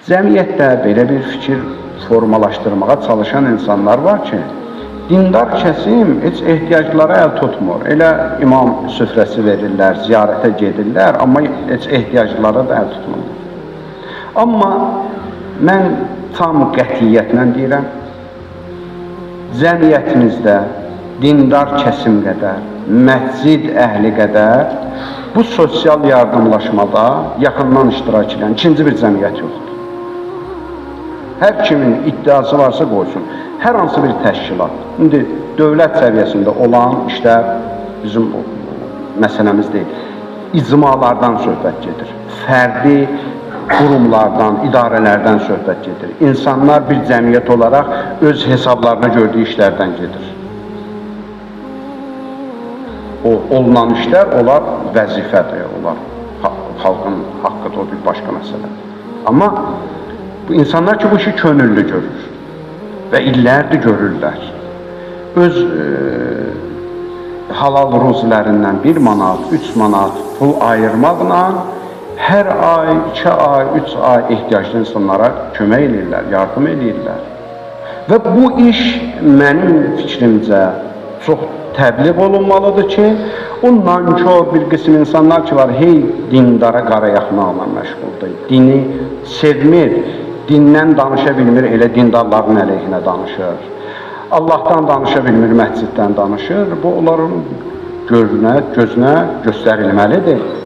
Cəmiyyətdə belə bir fikir formalaşdırmağa çalışan insanlar var ki, dindar kəsim heç ehtiyaclara əl tutmur. Elə imam süfrəsi verirlər, ziyarətə gedirlər, amma heç ehtiyaclara da əl tutmur. Amma mən tam qətiyyətlə deyirəm, cəmiyyətimizdə dindar kəsim qədər, məscid əhli qədər bu sosial yardımlaşmada yaxından iştirak edən ikinci bir cəmiyyət yoxdur. Hər kimin iddiası varsa qoysun. Hər hansı bir təşkilat, indi dövlət səviyyəsində olan işlər bizim məsələmiz deyil. İcmalardan söhbət gedir. Fərdi qurumlardan, idarələrdən söhbət gedir. İnsanlar bir cəmiyyət olaraq öz hesablarına gördüyü işlərdən gedir. O olunan işlər, onlar vəzifədir, onlar xalqın haqqıdır, o bir başqa məsələ. Amma bu insanlar ki, bu işi könüllü görür və illərdir görürlər. Öz halal ruzilərindən 1 manat, 3 manat pul ayırmaqla hər ay, 2 ay, 3 ay ehtiyaclı insanlara kömək edirlər, yardım edirlər. Və bu iş mənim fikrimcə çox təbliğ olunmalıdır ki, o nankör bir qism insanlar ki var, hey dindara qara yaxmaqla məşğuldur, dini sevmir, dindən danışa bilmir, elə dindarların əleyhinə danışır. Allahdan danışa bilmir, məsciddən danışır. Bu onların gözünə göstərilməlidir.